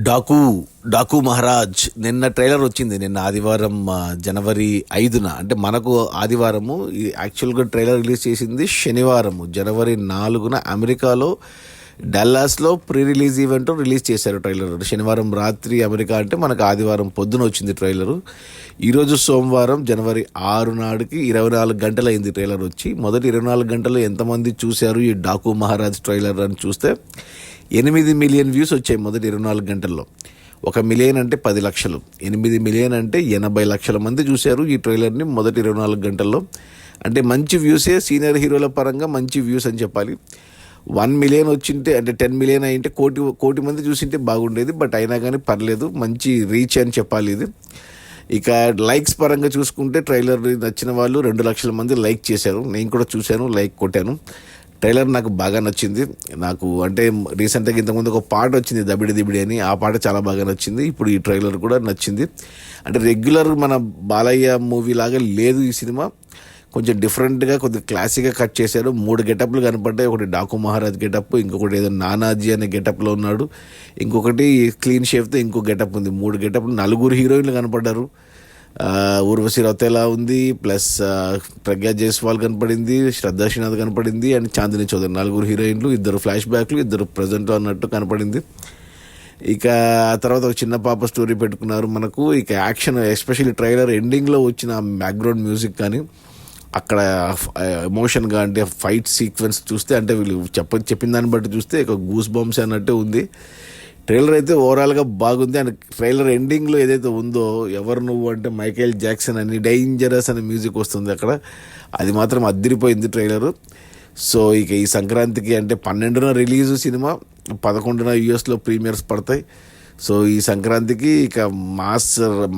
డాకు డాకు మహారాజ్ నిన్న ట్రైలర్ వచ్చింది. నిన్న ఆదివారం జనవరి 5న, అంటే మనకు ఆదివారము. యాక్చువల్గా ట్రైలర్ రిలీజ్ చేసింది శనివారము జనవరి 4న అమెరికాలో డల్లాస్లో ప్రీ రిలీజ్ ఈవెంట్ రిలీజ్ చేశారు ట్రైలర్. శనివారం రాత్రి అమెరికా అంటే మనకు ఆదివారం పొద్దున వచ్చింది ట్రైలరు. ఈరోజు సోమవారం జనవరి 6 నాడుకి 24 గంటలు అయింది ట్రైలర్ వచ్చి. మొదటి 24 గంటలు ఎంతమంది చూశారు ఈ డాకు మహారాజ్ ట్రైలర్ అని చూస్తే 8 మిలియన్ వ్యూస్ వచ్చాయి మొదటి 24 గంటల్లో. 1 మిలియన్ అంటే 10 లక్షలు, 8 మిలియన్ అంటే 80 లక్షల మంది చూశారు ఈ ట్రైలర్ని మొదటి 24 గంటల్లో. అంటే మంచి వ్యూసే, సీనియర్ హీరోల పరంగా మంచి వ్యూస్ అని చెప్పాలి. 1 మిలియన్ వచ్చింటే, అంటే 10 మిలియన్ అయింటే కోటి మంది చూసింటే బాగుండేది. బట్ అయినా కానీ పర్లేదు, మంచి రీచ్ అని చెప్పాలి ఇది. ఇక లైక్స్ పరంగా చూసుకుంటే ట్రైలర్ నచ్చిన వాళ్ళు 2 లక్షల మంది లైక్ చేశారు. నేను కూడా చూశాను, లైక్ కొట్టాను. ట్రైలర్ నాకు బాగా నచ్చింది. నాకు అంటే రీసెంట్గా ఇంతకుముందు ఒక పాట వచ్చింది దబిడి దిబిడి అని, ఆ పాట చాలా బాగా నచ్చింది. ఇప్పుడు ఈ ట్రైలర్ కూడా నచ్చింది. అంటే రెగ్యులర్ మన బాలయ్య మూవీ లాగా లేదు ఈ సినిమా. కొంచెం డిఫరెంట్గా, కొద్దిగా క్లాసీగా కట్ చేశారు. 3 గెటప్లు కనపడ్డాయి. ఒకటి డాకు మహారాజ్ గెటప్, ఇంకొకటి ఏదో నానాజీ అనే గెటప్లో ఉన్నాడు, ఇంకొకటి క్లీన్ షేవ్తో ఇంకో గెటప్ ఉంది. 3 గెటప్లు, 4 హీరోయిన్లు కనపడ్డారు. ఊర్వశి రౌతేలా ఉంది, ప్లస్ ప్రజ్ఞా జైస్వాల్ కనపడింది, శ్రద్ధా శ్రీనాథ్ కనపడింది, అండ్ చాందిని చౌదరి. 4 హీరోయిన్లు, 2 ఫ్లాష్ బ్యాక్లు, 2 ప్రజెంట్ అన్నట్టు కనపడింది. ఇక ఆ తర్వాత ఒక చిన్న పాప స్టోరీ పెట్టుకున్నారు మనకు. ఇక యాక్షన్, ఎస్పెషల్లీ ట్రైలర్ ఎండింగ్లో వచ్చిన బ్యాక్గ్రౌండ్ మ్యూజిక్ కానీ, అక్కడ ఎమోషన్గా అంటే ఫైట్ సీక్వెన్స్ చూస్తే, అంటే వీళ్ళు చెప్పిన దాన్ని బట్టి చూస్తే ఇక గూస్ బంప్స్ అన్నట్టే ఉంది. ట్రైలర్ అయితే ఓవరాల్గా బాగుంది. అండ్ ట్రైలర్ ఎండింగ్లో ఏదైతే ఉందో, ఎవరు నువ్వు అంటే మైకేల్ జాక్సన్ అని డేంజరస్ అనే మ్యూజిక్ వస్తుంది అక్కడ. అది మాత్రం అదిరిపోయింది ట్రైలరు. సో ఇక ఈ సంక్రాంతికి, అంటే 12న రిలీజు సినిమా, 11న యూఎస్లో ప్రీమియర్స్ పడతాయి. సో ఈ సంక్రాంతికి ఇక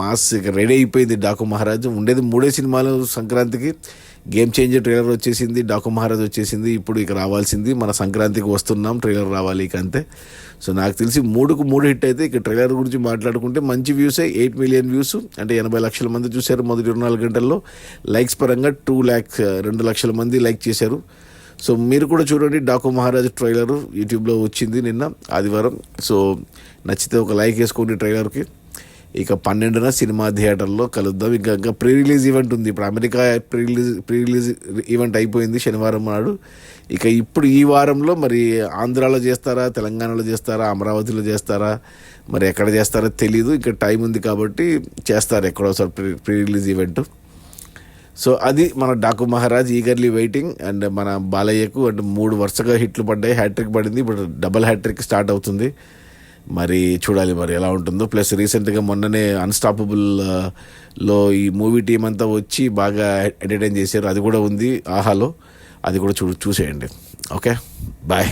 మాస్ ఇక రెడీ అయిపోయింది డాకు మహారాజ్. ఉండేది 3 సినిమాలు సంక్రాంతికి. గేమ్ చేంజర్ ట్రైలర్ వచ్చేసింది, డాకు మహారాజ్ వచ్చేసింది. ఇప్పుడు ఇక రావాల్సింది మన సంక్రాంతికి వస్తున్నాం, ట్రైలర్ రావాలి ఇక అంతే. సో నాకు తెలిసి 3కు 3 హిట్ అయితే. ఇక ట్రైలర్ గురించి మాట్లాడుకుంటే మంచి వ్యూసే, 8 మిలియన్ వ్యూస్, అంటే 80 లక్షల మంది చూశారు మొదటి 24 గంటల్లో. లైక్స్ పరంగా 2 లక్షల మంది లైక్ చేశారు. సో మీరు కూడా చూడండి, డాకు మహారాజ్ ట్రైలరు యూట్యూబ్లో వచ్చింది నిన్న ఆదివారం. సో నచ్చితే ఒక లైక్ వేసుకోండి ట్రైలర్కి. ఇక 12న సినిమా థియేటర్లో కలుద్దాం. ఇంకా ప్రీ రిలీజ్ ఈవెంట్ ఉంది. ఇప్పుడు అమెరికా ప్రీ రిలీజ్ ఈవెంట్ అయిపోయింది శనివారం నాడు. ఇక ఇప్పుడు ఈ వారంలో మరి ఆంధ్రాలో చేస్తారా, తెలంగాణలో చేస్తారా, అమరావతిలో చేస్తారా, మరి ఎక్కడ చేస్తారో తెలీదు. ఇంకా టైం ఉంది కాబట్టి చేస్తారు ఎక్కడోసారి ప్రీ రిలీజ్ ఈవెంట్. సో అది మన Daaku Maharaj, eagerly waiting. And మన బాలయ్యకు అంటే 3 వరుసగా హిట్లు పడ్డాయి, హ్యాట్రిక్ పడింది. ఇప్పుడు డబల్ హ్యాట్రిక్ స్టార్ట్ అవుతుంది. మరి చూడాలి మరి ఎలా ఉంటుందో. ప్లస్ రీసెంట్గా మొన్ననే అన్స్టాపబుల్ లో ఈ మూవీ టీం అంతా వచ్చి బాగా ఎంటర్టైన్ చేశారు. అది కూడా ఉంది ఆహాలో, అది కూడా చూసేయండి. Okay, bye.